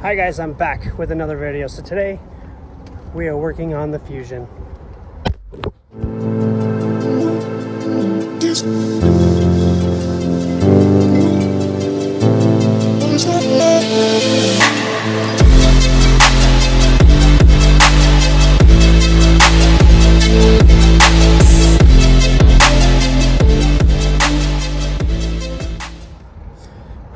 Hi guys, I'm back with another video. So today we are working on the Fusion.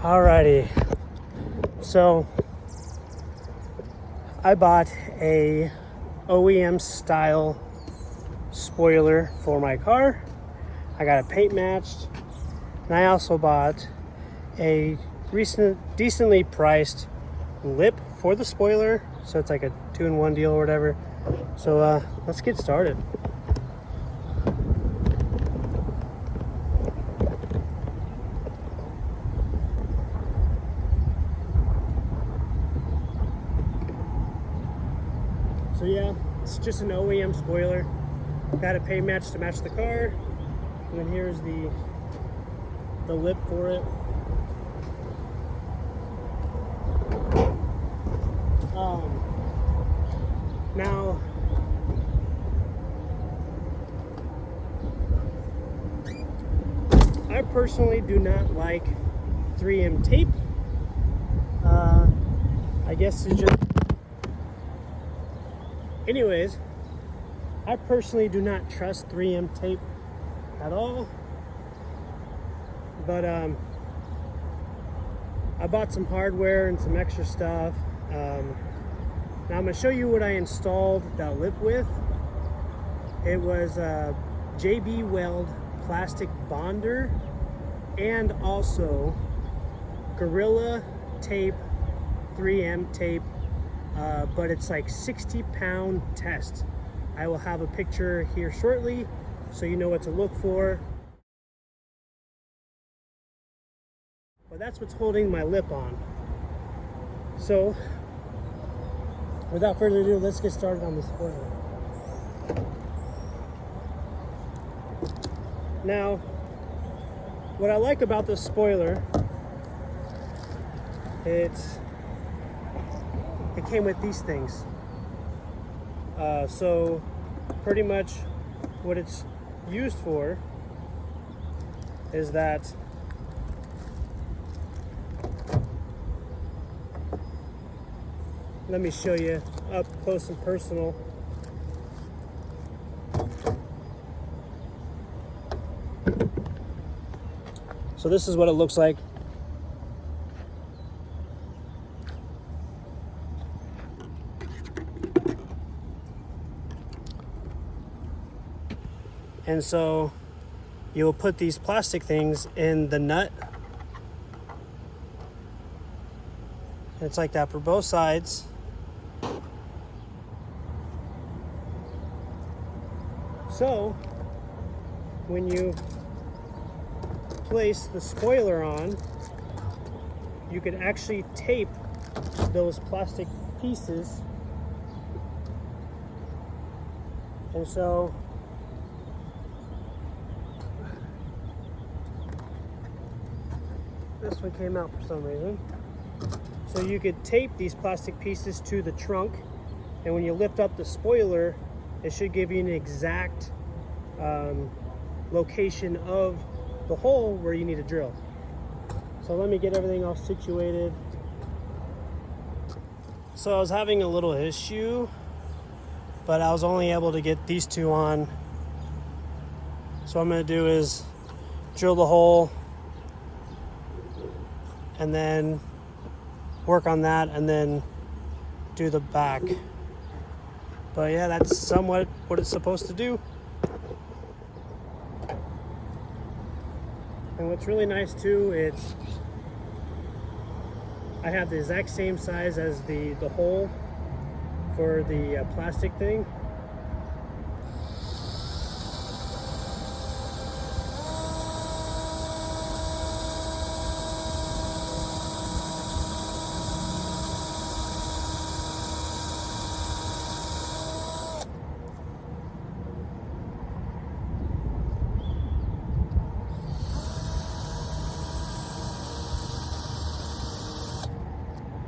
Alrighty, so I bought a OEM style spoiler for my car. I got it paint matched, and I also bought a decently priced lip for the spoiler, so it's like a 2-in-1 deal or whatever. So let's get started. So yeah, it's just an OEM spoiler. Got it paint matched to match the car. And then here's the lip for it. Now, I personally do not like 3M tape. I guess it's just... Anyways, I personally do not trust 3M tape at all, but I bought some hardware and some extra stuff. Now I'm going to show you what I installed that lip with. It was JB Weld plastic bonder and also Gorilla tape, 3M tape. But it's like 60-pound test. I will have a picture here shortly so you know what to look for. But that's what's holding my lip on. So without further ado, let's get started on the spoiler. Now, what I like about this spoiler, it came with these things. So pretty much what it's used for is that let me show you up close and personal. So this is what it looks like. And so you'll put these plastic things in the nut. It's like that for both sides. So when you place the spoiler on, you can actually tape those plastic pieces. And so this one came out for some reason. So you could tape these plastic pieces to the trunk, and when you lift up the spoiler, it should give you an exact location of the hole where you need to drill. So let me get everything all situated. So I was having a little issue, but I was only able to get these two on. So what I'm going to do is drill the hole and then work on that and then do the back. But yeah, that's somewhat what it's supposed to do. And what's really nice too, I have the exact same size as the hole for the plastic thing.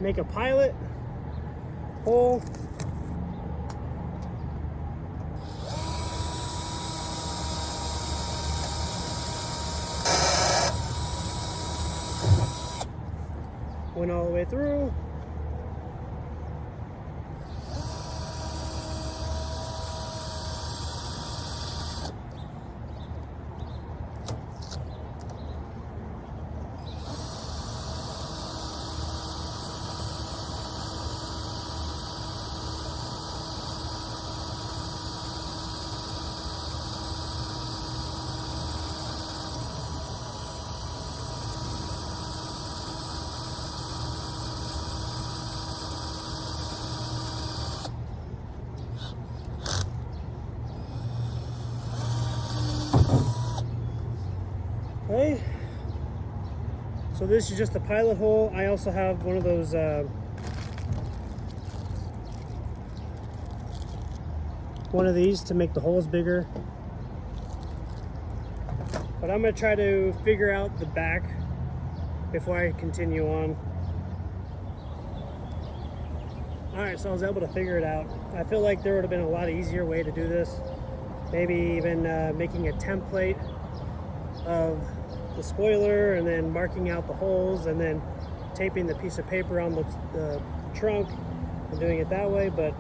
make a pilot hole. Went all the way through. Okay, so this is just a pilot hole. I also have one of those one of these to make the holes bigger, but I'm gonna try to figure out the back before I continue on. Alright, so I was able to figure it out. I feel like there would have been a lot easier way to do this. Maybe even making a template of the spoiler and then marking out the holes and then taping the piece of paper on the trunk and doing it that way, but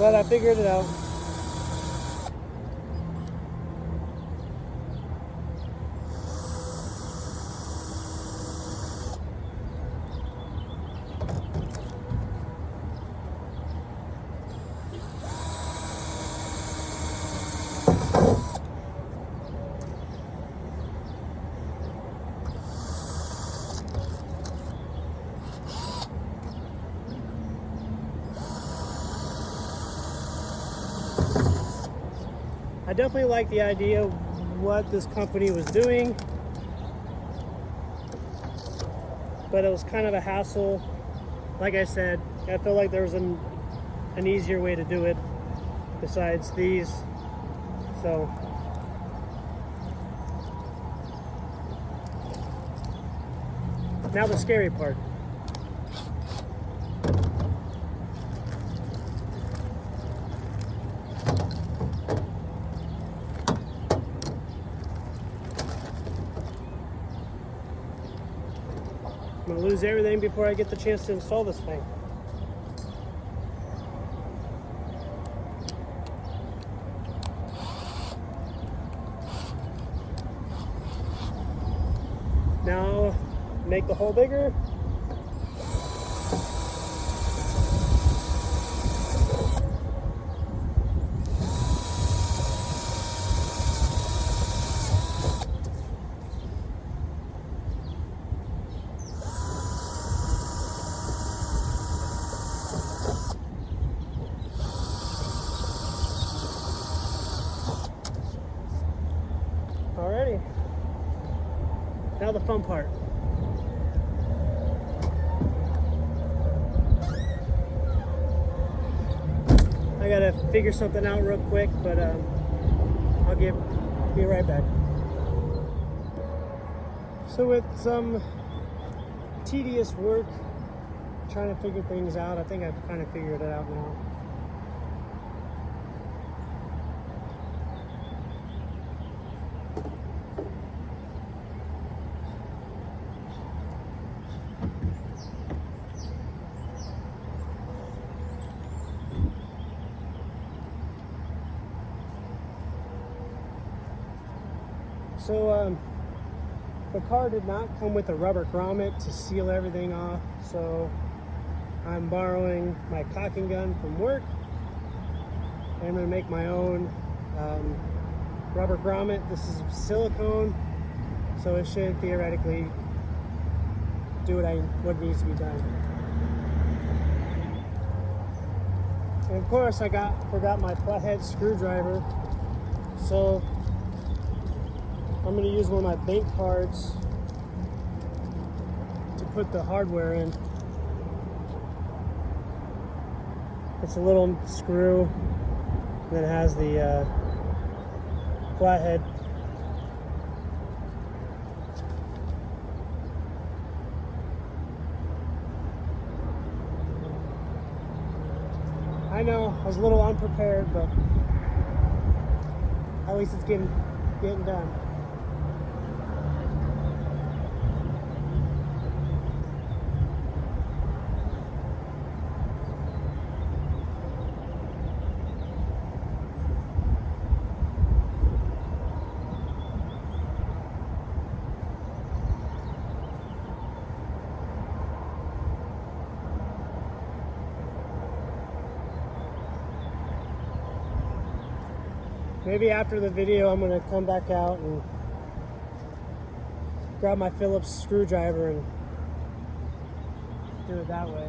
I figured it out. I definitely like the idea of what this company was doing, but it was kind of a hassle. Like I said, I feel like there was an easier way to do it besides these. So now the scary part. I'm gonna lose everything before I get the chance to install this thing. Now, make the hole bigger. Alrighty, now the fun part. I gotta figure something out real quick, but I'll be right back. So with some tedious work trying to figure things out, I think I've kind of figured it out now. So the car did not come with a rubber grommet to seal everything off, so I'm borrowing my caulking gun from work. I'm going to make my own rubber grommet. This is silicone, so it should theoretically do what needs to be done. And of course, I forgot my flathead screwdriver, so I'm going to use one of my bank cards to put the hardware in. It's a little screw that has the flathead. I know, I was a little unprepared, but at least it's getting done. Maybe after the video, I'm gonna come back out and grab my Phillips screwdriver and do it that way.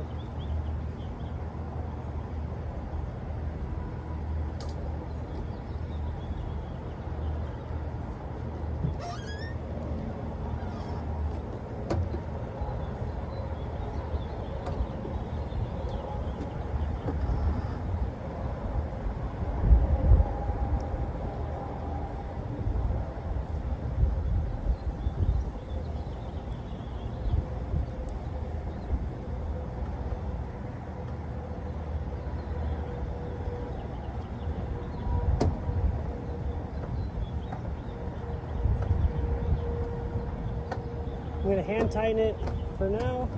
I'm going to hand tighten it for now.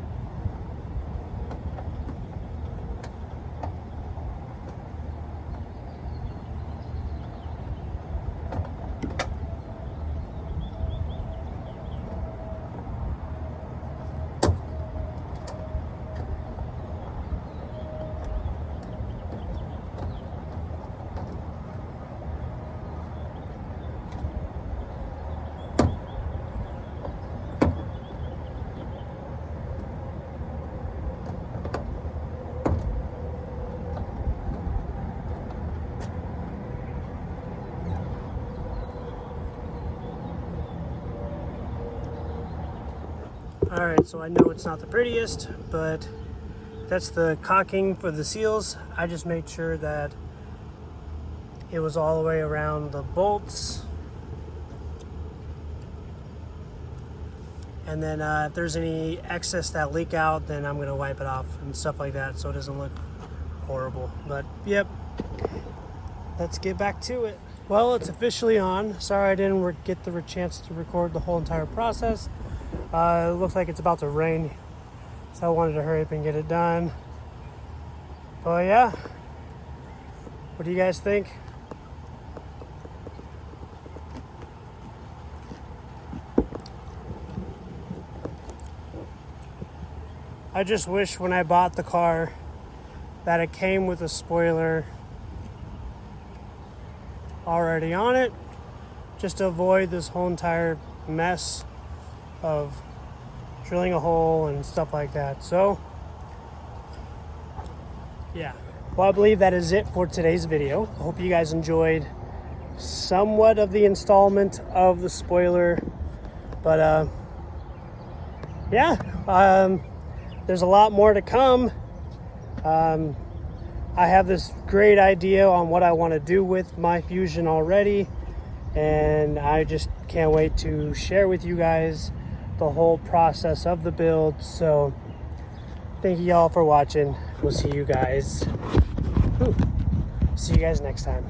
All right, so I know it's not the prettiest, but that's the caulking for the seals. I just made sure that it was all the way around the bolts. And then if there's any excess that leak out, then I'm gonna wipe it off and stuff like that so it doesn't look horrible. But yep, let's get back to it. Well, it's officially on. Sorry I didn't get the chance to record the whole entire process. It looks like it's about to rain, so I wanted to hurry up and get it done. But yeah, what do you guys think? I just wish when I bought the car that it came with a spoiler already on it, just to avoid this whole entire mess of drilling a hole and stuff like that. So yeah, well, I believe that is it for today's video. I hope you guys enjoyed somewhat of the installment of the spoiler, but yeah, there's a lot more to come. I have this great idea on what I want to do with my Fusion already, and I just can't wait to share with you guys the whole process of the build. So thank you all for watching. We'll see you guys next time.